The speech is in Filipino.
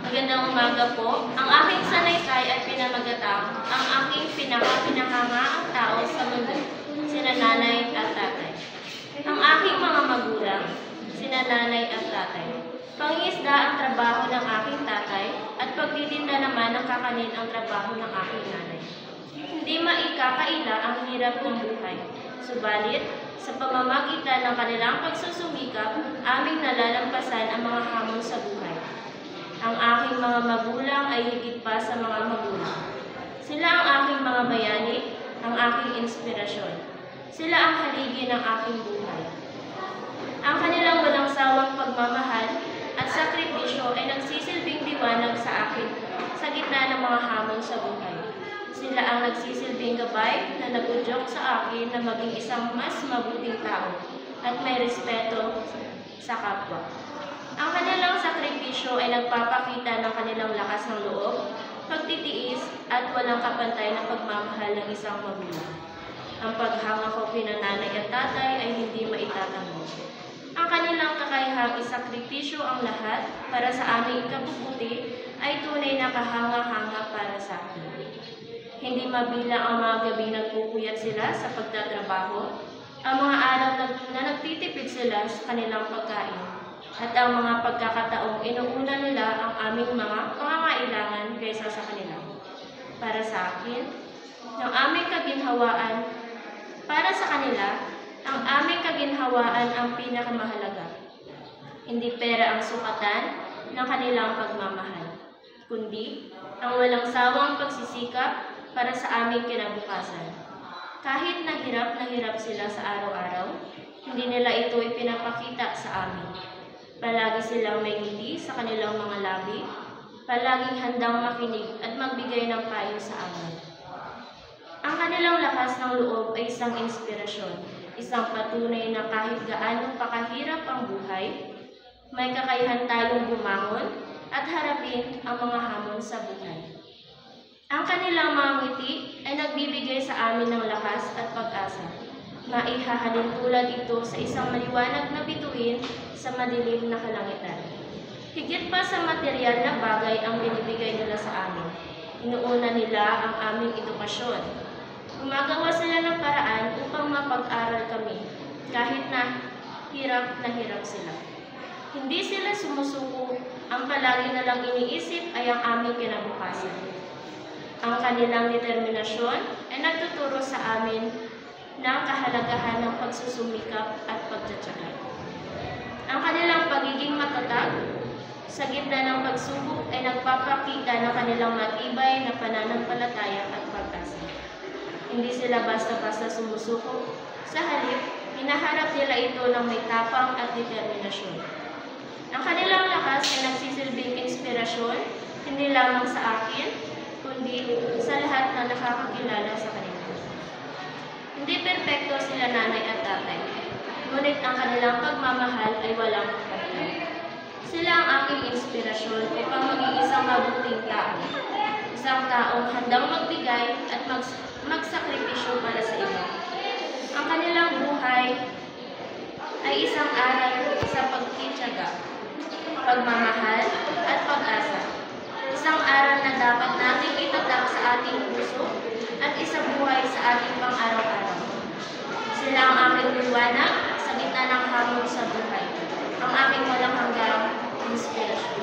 Magandang umaga po. Ang aking sanaysay at pinamagatang, ang aking pinakahangaang tao sa mundo, sina nanay at tatay. Ang aking mga magulang, sina nanay at tatay. Pangingisda ang trabaho ng aking tatay at pagtitinda naman ng kakanin ang trabaho ng aking nanay. Hindi maikakaila ang hirap ng buhay. Subalit, sa pamamagitan ng kanilang pagsusumikap, aming nalalampasan ang mga hamon sa buhay. Ang aking mga magulang ay higit pa sa mga magulang. Sila ang aking mga bayani, ang aking inspirasyon. Sila ang haligi ng aking buhay. Ang kanilang walang sawang pagmamahal at sakripisyo ay nagsisilbing liwanag sa akin sa gitna ng mga hamon sa buhay. Sila ang nagsisilbing gabay na nagudyok sa akin na maging isang mas mabuting tao at may respeto sa kapwa. Ang kanilang sakripisyo ay nagpapakita ng kanilang lakas ng loob, pagtitiis at walang kapantay na pagmamahal ng isang magulang. Ang paghanga ko kina nanay at tatay ay hindi maitatanong. Ang kanilang kakayahang isakripisyo ang lahat para sa aming ikabubuti ay tunay na kahanga-hanga para sa akin. Hindi mabilang ang mga gabi nagpupuyat sila sa pagtatrabaho, ang mga araw na nagtitipid sila sa kanilang pagkain, at ang mga pagkakataong inuuna nila ang aming mga pangangailangan kaysa sa kanila. Para sa akin, ng aming kaginhawaan, para sa kanila, ang aming kaginhawaan ang pinakamahalaga. Hindi pera ang sukatan ng kanilang pagmamahal, kundi ang walang sawang pagsisikap para sa aming kinabukasan. Kahit na hirap sila sa araw-araw, hindi nila ito ipinapakita sa amin. Palagi silang may ngiti sa kanilang mga labi, palaging handang makinig at magbigay ng payo sa amin. Ang kanilang lakas ng loob ay isang inspirasyon, isang patunay na kahit gaano pakahirap ang buhay, may kakayahan tayong bumangon at harapin ang mga hamon sa buhay. Ang kanilang mga ngiti ay nagbibigay sa amin ng lakas at pag-asa. Maihahalin tulad ito sa isang maliwanag na bituin sa madilim na kalangitan. Higit pa sa material na bagay ang binibigay nila sa amin. Inuuna nila ang aming edukasyon. Gumagawa sila ng paraan upang mapag-aral kami, kahit na hirap sila. Hindi sila sumusuko, ang palagi na lang iniisip ay ang aming kinabukasan. Ang kanilang determinasyon ay nagtuturo sa amin ng kahalagahan ng pagsusumikap at pagtsatsaga. Ang kanilang pagiging matatag sa gitna ng pagsubok ay nagpapakita ng kanilang matibay na pananampalataya at pag-asa. Hindi sila basta-basta sumusuko. Sa halip, hinaharap nila ito ng may tapang at determinasyon. Ang kanilang lakas ay nagsisilbing inspirasyon, hindi lamang sa akin, kundi sa lahat na nakakakilala sa kanila. Hindi perpekto sila nanay at tatay, ngunit ang kanilang pagmamahal ay walang kapantay. Sila ang aking inspirasyon upang maging isang mabuting tao, isang taong handang magbigay at magsakripisyo para sa iba. Ang kanilang buhay ay isang aral sa pagtitiyaga, pagmamahal at pag-asa. Isang aral na dapat nating itatak sa ating puso at isabuhay sa ating pang-araw-araw. Sila ang aking liwanag sa gitna ng hamon sa buhay, ang aking walang hanggang inspirasyon.